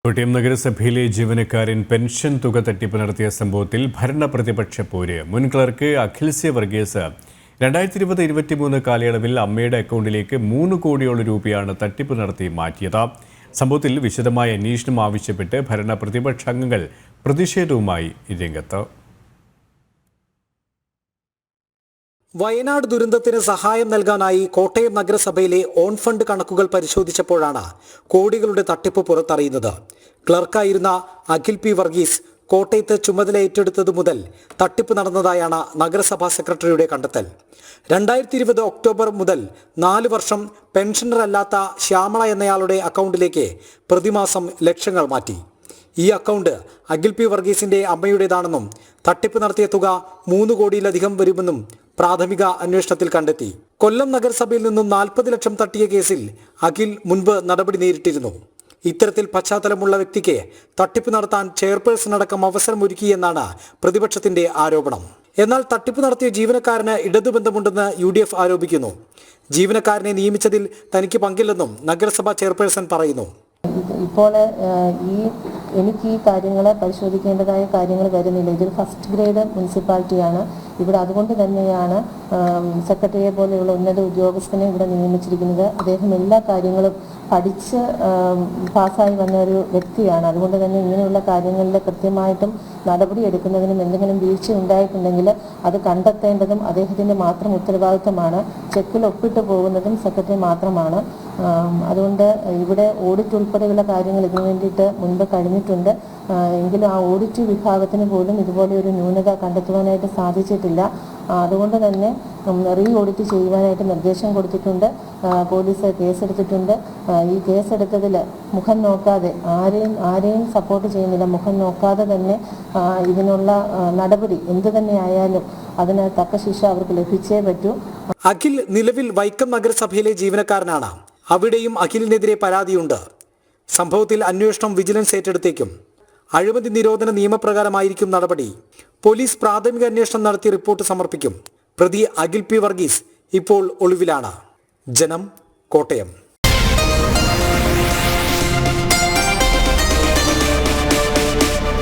കോട്ടയം നഗരസഭയിലെ ജീവനക്കാരൻ പെൻഷൻ തുക തട്ടിപ്പ് നടത്തിയ സംഭവത്തിൽ ഭരണപ്രതിപക്ഷ പോര്. മുൻ ക്ലർക്ക് അഖിൽ സി വർഗീസ് 2020-23 കാലയളവിൽ അമ്മയുടെ അക്കൗണ്ടിലേക്ക് 3 കോടിയോളം രൂപയാണ് തട്ടിപ്പ് നടത്തി മാറ്റിയത്. സംഭവത്തിൽ വിശദമായ അന്വേഷണം ആവശ്യപ്പെട്ട് ഭരണപ്രതിപക്ഷ അംഗങ്ങൾ പ്രതിഷേധവുമായി രംഗത്ത്. വയനാട് ദുരന്തത്തിന് സഹായം നൽകാനായി കോട്ടയം നഗരസഭയിലെ ഓൺ ഫണ്ട് കണക്കുകൾ പരിശോധിച്ചപ്പോഴാണ് കോടികളുടെ തട്ടിപ്പ് പുറത്തറിയുന്നത്. ക്ലർക്കായിരുന്ന അഖിൽ പി വർഗീസ് കോട്ടയത്ത് ചുമതല ഏറ്റെടുത്തതു മുതൽ തട്ടിപ്പ് നടന്നതായാണ് നഗരസഭാ സെക്രട്ടറിയുടെ കണ്ടെത്തൽ. 2020 ഒക്ടോബർ മുതൽ 4 വർഷം പെൻഷനറല്ലാത്ത ശ്യാമള എന്നയാളുടെ അക്കൗണ്ടിലേക്ക് പ്രതിമാസം ലക്ഷങ്ങൾ മാറ്റി. ഈ അക്കൗണ്ട് അഖിൽ പി വർഗീസിന്റെ അമ്മയുടേതാണെന്നും തട്ടിപ്പ് നടത്തിയ തുക 3 കോടിയിലധികം വരുമെന്നും പ്രാഥമിക അന്വേഷണത്തിൽ കണ്ടെത്തി. കൊല്ലം നഗരസഭയിൽ നിന്നും 40 ലക്ഷം തട്ടിയ കേസിൽ അഖിൽ മുൻപ് നടപടി നേരിട്ടിരുന്നു. ഇത്തരത്തിൽ പശ്ചാത്തലമുള്ള വ്യക്തിക്ക് തട്ടിപ്പ് നടത്താൻ ചെയർപേഴ്സൺ അടക്കം അവസരമൊരുക്കിയെന്നാണ് പ്രതിപക്ഷത്തിന്റെ ആരോപണം. എന്നാൽ തട്ടിപ്പ് നടത്തിയ ജീവനക്കാരന് ഇടതുബന്ധമുണ്ടെന്ന് UDF ആരോപിക്കുന്നു. ജീവനക്കാരനെ നിയമിച്ചതിൽ തനിക്ക് പങ്കില്ലെന്നും നഗരസഭാ ചെയർപേഴ്സൺ പറയുന്നു. ഇപ്പോൾ എനിക്ക് ഈ കാര്യങ്ങൾ പരിശോധിക്കേണ്ടതായ കാര്യങ്ങൾ വരുന്നില്ല. ഇതൊരു ഫസ്റ്റ് ഗ്രേഡ് മുനിസിപ്പാലിറ്റിയാണ്. ഇവിടെ അതുകൊണ്ട് തന്നെയാണ് സെക്രട്ടറിയെ പോലെയുള്ള ഉന്നത ഉദ്യോഗസ്ഥനെ ഇവിടെ നിയമിച്ചിരിക്കുന്നത്. അദ്ദേഹം എല്ലാ കാര്യങ്ങളും പഠിച്ച് പാസ്സായി വന്ന ഒരു വ്യക്തിയാണ്. അതുകൊണ്ട് തന്നെ ഇങ്ങനെയുള്ള കാര്യങ്ങളിൽ കൃത്യമായിട്ടും നടപടി എടുക്കുന്നതിനും എന്തെങ്കിലും വീഴ്ച ഉണ്ടായിട്ടുണ്ടെങ്കിൽ അത് കണ്ടെത്തേണ്ടതും അദ്ദേഹത്തിൻ്റെ മാത്രം ഉത്തരവാദിത്തമാണ്. ചെക്കിൽ ഒപ്പിട്ട് പോകുന്നതും സെക്രട്ടറി മാത്രമാണ്. അതുകൊണ്ട് ഇവിടെ ഓഡിറ്റ് ഉൾപ്പെടെയുള്ള കാര്യങ്ങൾ ഇതിനു വേണ്ടിയിട്ട് മുൻപ് കഴിഞ്ഞിട്ടുണ്ട്. എങ്കിലും ആ ഓഡിറ്റ് വിഭാഗത്തിന് പോലും ഇതുപോലെ ഒരു ന്യൂനത കണ്ടെത്തുവാനായിട്ട് സാധിച്ചിട്ടില്ല. അതുകൊണ്ട് തന്നെ റീ ഓഡിറ്റ് ചെയ്യുവാനായിട്ട് നിർദ്ദേശം കൊടുത്തിട്ടുണ്ട്. പോലീസ് കേസെടുത്തിട്ടുണ്ട്. ഈ കേസെടുത്തതിൽ മുഖം നോക്കാതെ ആരെയും സപ്പോർട്ട് ചെയ്യുന്നില്ല. മുഖം നോക്കാതെ തന്നെ ഇതിനുള്ള നടപടി എന്തു തന്നെ ആയാലും അതിന് തക്ക ശിക്ഷ അവർക്ക് ലഭിച്ചേ പറ്റൂ. അഖിൽ നിലവിൽ വൈക്കം നഗരസഭയിലെ ജീവനക്കാരനാണ്. അവിടെയും അഖിലിനെതിരെ പരാതിയുണ്ട്. സംഭവത്തിൽ അന്വേഷണം വിജിലൻസ് ഏറ്റെടുത്തേക്കും. അഴിമതി നിരോധന നിയമപ്രകാരമായിരിക്കും നടപടി. പോലീസ് പ്രാഥമിക അന്വേഷണം നടത്തി റിപ്പോർട്ട് സമർപ്പിക്കും. പ്രതി അഖിൽ പി വർഗീസ് ഇപ്പോൾ ഒളിവിലാണ്. ജനം, കോട്ടയം.